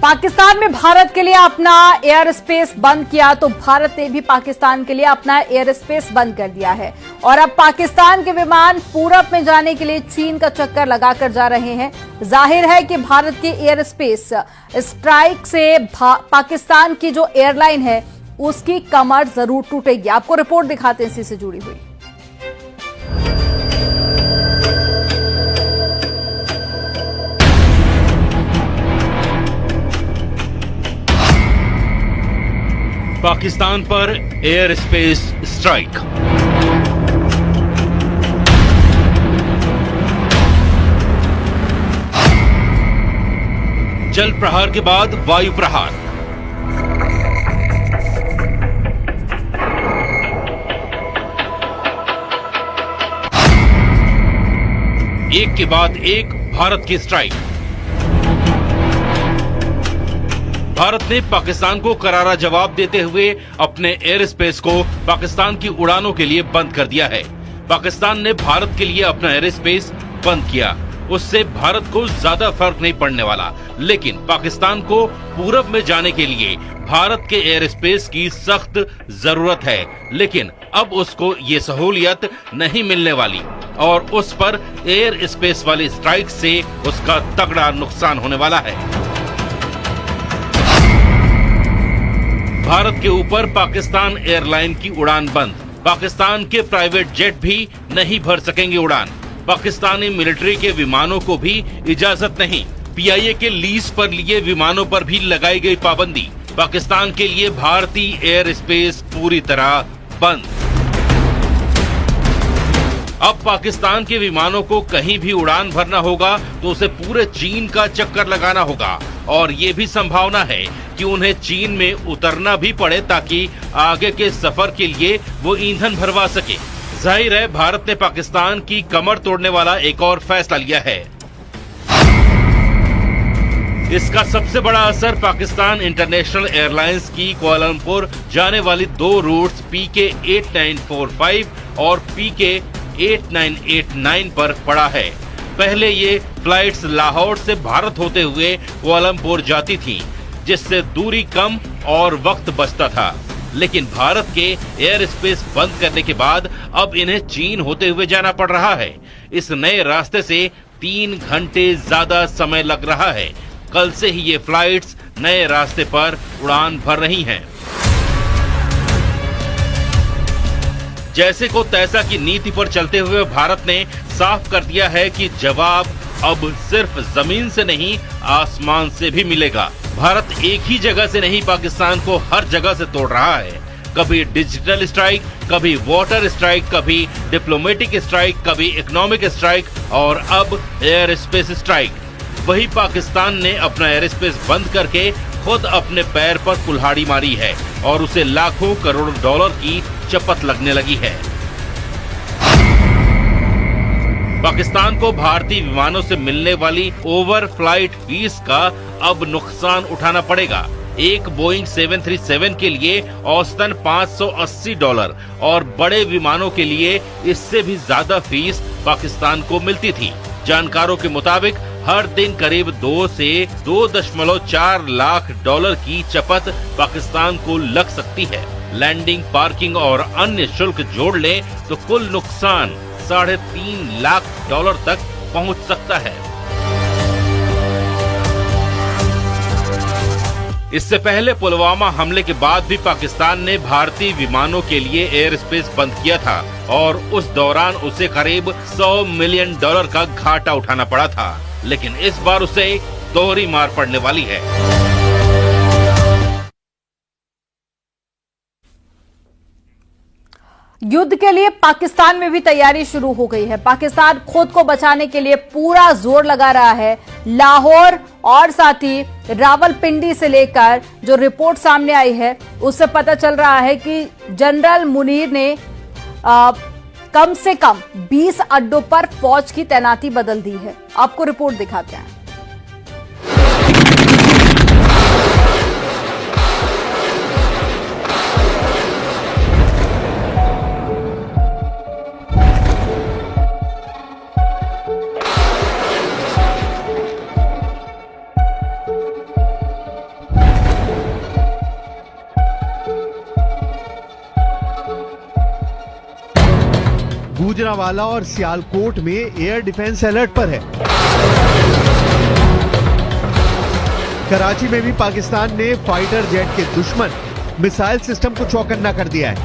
पाकिस्तान में भारत के लिए अपना एयर स्पेस बंद किया तो भारत ने भी पाकिस्तान के लिए अपना एयर स्पेस बंद कर दिया है और अब पाकिस्तान के विमान पूरब में जाने के लिए चीन का चक्कर लगाकर जा रहे हैं। जाहिर है कि भारत के एयर स्पेस स्ट्राइक से पाकिस्तान की जो एयरलाइन है उसकी कमर जरूर टूटेगी। आपको रिपोर्ट दिखाते हैं इसी से जुड़ी हुई। पाकिस्तान पर एयर स्पेस स्ट्राइक। जल प्रहार के बाद वायु प्रहार। एक के बाद एक भारत की स्ट्राइक। भारत ने पाकिस्तान को करारा जवाब देते हुए अपने एयर स्पेस को पाकिस्तान की उड़ानों के लिए बंद कर दिया है। पाकिस्तान ने भारत के लिए अपना एयर स्पेस बंद किया, उससे भारत को ज्यादा फर्क नहीं पड़ने वाला, लेकिन पाकिस्तान को पूरब में जाने के लिए भारत के एयर स्पेस की सख्त जरूरत है। लेकिन अब उसको ये सहूलियत नहीं मिलने वाली और उस पर एयर स्पेस वाली स्ट्राइक से उसका तगड़ा नुकसान होने वाला है। भारत के ऊपर पाकिस्तान एयरलाइन की उड़ान बंद। पाकिस्तान के प्राइवेट जेट भी नहीं भर सकेंगे उड़ान। पाकिस्तानी मिलिट्री के विमानों को भी इजाजत नहीं। पीआईए के लीज पर लिए विमानों पर भी लगाई गई पाबंदी। पाकिस्तान के लिए भारतीय एयर स्पेस पूरी तरह बंद। अब पाकिस्तान के विमानों को कहीं भी उड़ान भरना होगा तो उसे पूरे चीन का चक्कर लगाना होगा और ये भी संभावना है कि उन्हें चीन में उतरना भी पड़े ताकि आगे के सफर के लिए वो ईंधन भरवा सके। जाहिर है भारत ने पाकिस्तान की कमर तोड़ने वाला एक और फैसला लिया है। इसका सबसे बड़ा असर पाकिस्तान इंटरनेशनल एयरलाइंस की कुआलालंपुर जाने वाली दो रूट्स पीके 8945 और पीके 8989 पर पड़ा है। पहले ये फ्लाइट्स लाहौर से भारत होते हुए कुआलालंपुर जाती थीं, जिससे दूरी कम और वक्त बचता था। लेकिन भारत के एयर स्पेस बंद करने के बाद अब इन्हें चीन होते हुए जाना पड़ रहा है। इस नए रास्ते से 3 घंटे ज्यादा समय लग रहा है। कल से ही ये फ्लाइट्स नए रास्ते पर उड़ान भर रही हैं। जैसे को तैसा की नीति पर चलते हुए भारत ने साफ कर दिया है कि जवाब अब सिर्फ जमीन से नहीं आसमान से भी मिलेगा। भारत एक ही जगह से नहीं पाकिस्तान को हर जगह से तोड़ रहा है। कभी डिजिटल स्ट्राइक, कभी वाटर स्ट्राइक, कभी डिप्लोमेटिक स्ट्राइक, कभी इकोनॉमिक स्ट्राइक और अब एयर स्पेस स्ट्राइक। वही पाकिस्तान ने अपना एयर स्पेस बंद करके खुद अपने पैर पर कुल्हाड़ी मारी है और उसे लाखों करोड़ डॉलर की चपत लगने लगी है। पाकिस्तान को भारतीय विमानों से मिलने वाली ओवर फ्लाइट फीस का अब नुकसान उठाना पड़ेगा। एक बोइंग 737 के लिए औसतन $580 और बड़े विमानों के लिए इससे भी ज्यादा फीस पाकिस्तान को मिलती थी। जानकारों के मुताबिक हर दिन करीब 2 से 2.4 लाख डॉलर की चपत पाकिस्तान को लग सकती है। लैंडिंग, पार्किंग और अन्य शुल्क जोड़ लें तो कुल नुकसान $3.5 लाख तक पहुंच सकता है। इससे पहले पुलवामा हमले के बाद भी पाकिस्तान ने भारतीय विमानों के लिए एयर स्पेस बंद किया था और उस दौरान उसे करीब $100 मिलियन का घाटा उठाना पड़ा था। लेकिन इस बार उसे दोहरी मार पड़ने वाली है। युद्ध के लिए पाकिस्तान में भी तैयारी शुरू हो गई है। पाकिस्तान खुद को बचाने के लिए पूरा जोर लगा रहा है। लाहौर और साथ ही रावलपिंडी से लेकर जो रिपोर्ट सामने आई है उससे पता चल रहा है कि जनरल मुनीर ने कम से कम 20 अड्डों पर फौज की तैनाती बदल दी है। आपको रिपोर्ट दिखाते हैं। गुजरांवाला और सियालकोट में एयर डिफेंस अलर्ट पर है। कराची में भी पाकिस्तान ने फाइटर जेट के दुश्मन मिसाइल सिस्टम को चौकन्ना कर दिया है।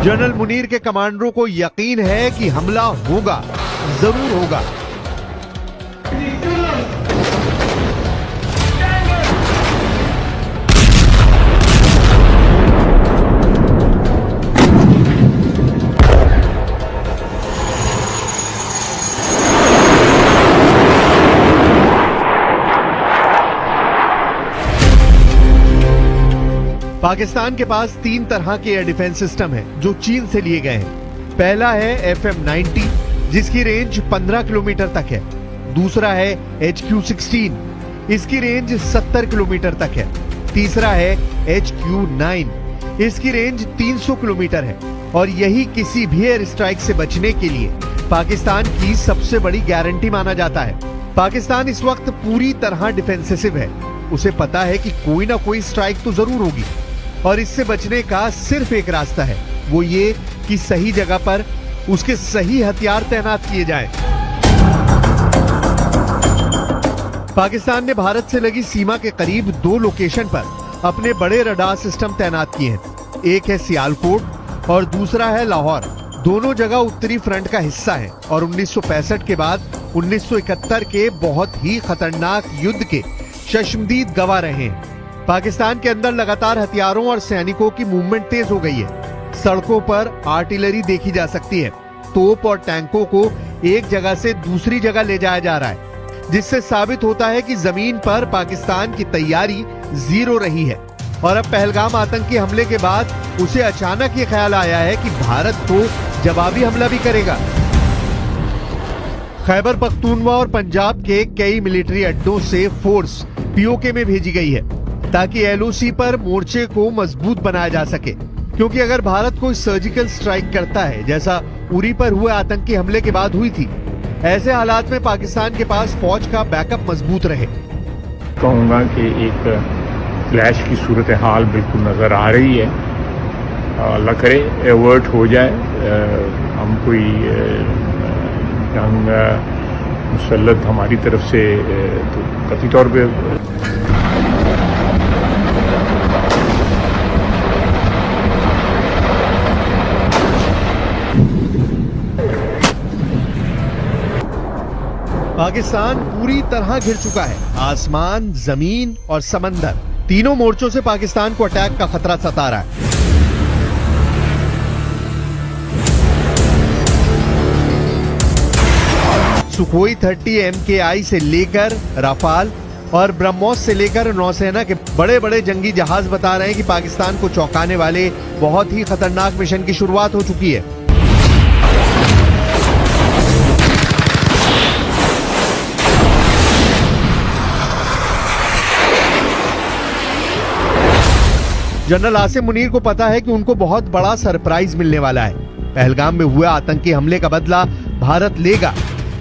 जनरल मुनीर के कमांडरों को यकीन है कि हमला होगा, जरूर होगा। पाकिस्तान के पास 3 तरह के एयर डिफेंस सिस्टम हैं जो चीन से लिए गए हैं। पहला है FM-90 जिसकी रेंज 15 किलोमीटर तक है। दूसरा है HQ-16, इसकी रेंज 70 किलोमीटर तक है। तीसरा है HQ-9, इसकी रेंज 300 किलोमीटर है। और यही किसी भी एयर स्ट्राइक से बचने के लिए पाकिस्तान की सबसे बड़ी गारंटी माना जाता है। पाकिस्तान इस वक्त पूरी तरह डिफेंसिव है। उसे पता है कि कोई ना कोई स्ट्राइक तो जरूर होगी और इससे बचने का सिर्फ एक रास्ता है, वो ये कि सही जगह पर उसके सही हथियार तैनात किए जाएं। पाकिस्तान ने भारत से लगी सीमा के करीब 2 लोकेशन पर अपने बड़े रडार सिस्टम तैनात किए हैं। एक है सियालकोट और दूसरा है लाहौर। दोनों जगह उत्तरी फ्रंट का हिस्सा है और 1965 के बाद 1971 के बहुत ही खतरनाक युद्ध के शश्मदीद गवाह रहे हैं। पाकिस्तान के अंदर लगातार हथियारों और सैनिकों की मूवमेंट तेज हो गई है। सड़कों पर आर्टिलरी देखी जा सकती है। तोप और टैंकों को एक जगह से दूसरी जगह ले जाया जा रहा है, जिससे साबित होता है कि जमीन पर पाकिस्तान की तैयारी जीरो रही है। और अब पहलगाम आतंकी हमले के बाद उसे अचानक ये ख्याल आया है कि भारत तो जवाबी हमला भी करेगा। खैबर पख्तूनवा और पंजाब के कई मिलिट्री अड्डों से फोर्स POK में भेजी गई है ताकि LOC पर मोर्चे को मजबूत बनाया जा सके। क्योंकि अगर भारत कोई सर्जिकल स्ट्राइक करता है, जैसा उरी पर हुए आतंकी हमले के बाद हुई थी, ऐसे हालात में पाकिस्तान के पास फौज का बैकअप मजबूत रहे। कहूँगा कि एक क्लैश की सूरत हाल बिल्कुल नजर आ रही है। अल्लाह करे एवर्ट हो जाए, हम कोई जंग मुसल्लत हमारी तरफ से तो कतई तौर पे पाकिस्तान पूरी तरह घिर चुका है। आसमान, जमीन और समंदर, तीनों मोर्चों से पाकिस्तान को अटैक का खतरा सता रहा है। सुखोई 30 MKI से लेकर राफाल और ब्रह्मोस से लेकर नौसेना के बड़े बड़े जंगी जहाज बता रहे हैं कि पाकिस्तान को चौंकाने वाले बहुत ही खतरनाक मिशन की शुरुआत हो चुकी है। जनरल आसिम मुनीर को पता है कि उनको बहुत बड़ा सरप्राइज मिलने वाला है। पहलगाम में हुए आतंकी हमले का बदला भारत लेगा,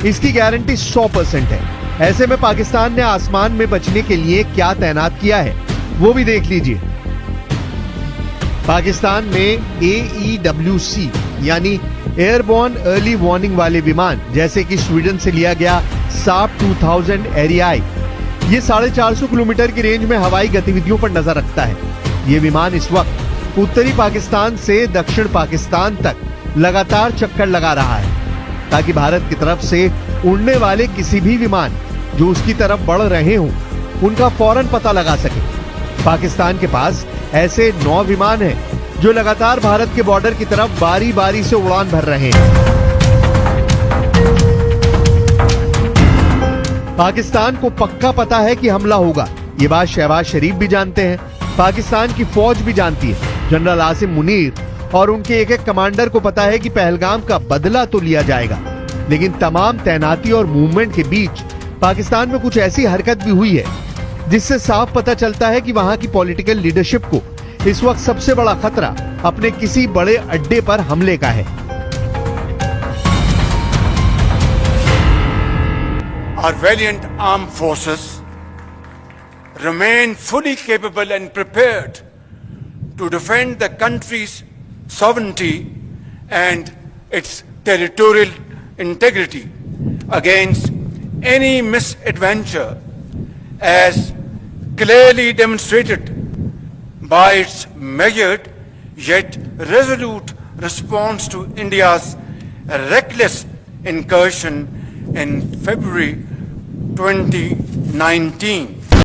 इसकी गारंटी 100% है। ऐसे में पाकिस्तान ने आसमान में बचने के लिए क्या तैनात किया है वो भी देख लीजिए। पाकिस्तान में AEWC यानी एयरबोर्न अर्ली वार्निंग वाले विमान, जैसे कि स्वीडन से लिया गया साप 2000 एरियाई, ये 450 किलोमीटर की रेंज में हवाई गतिविधियों पर नजर रखता है। ये विमान इस वक्त उत्तरी पाकिस्तान से दक्षिण पाकिस्तान तक लगातार चक्कर लगा रहा है ताकि भारत की तरफ से उड़ने वाले किसी भी विमान जो उसकी तरफ बढ़ रहे हों उनका फौरन पता लगा सके। पाकिस्तान के पास ऐसे 9 विमान हैं जो लगातार भारत के बॉर्डर की तरफ बारी बारी से उड़ान भर रहे हैं। पाकिस्तान को पक्का पता है कि हमला होगा। ये बात शहबाज शरीफ भी जानते हैं, पाकिस्तान की फौज भी जानती है। जनरल आसिम मुनीर और उनके एक कमांडर को पता है कि पहलगाम का बदला तो लिया जाएगा, लेकिन तमाम तैनाती और मूवमेंट के बीच पाकिस्तान में कुछ ऐसी हरकत भी हुई है जिससे साफ पता चलता है कि वहां की पॉलिटिकल लीडरशिप को इस वक्त सबसे बड़ा खतरा अपने किसी बड़े अड्डे पर हमले का है। Our valiant armed forces remain fully capable and prepared to defend the country's sovereignty and its territorial integrity against any misadventure, as clearly demonstrated by its measured yet resolute response to India's reckless incursion in February 2019.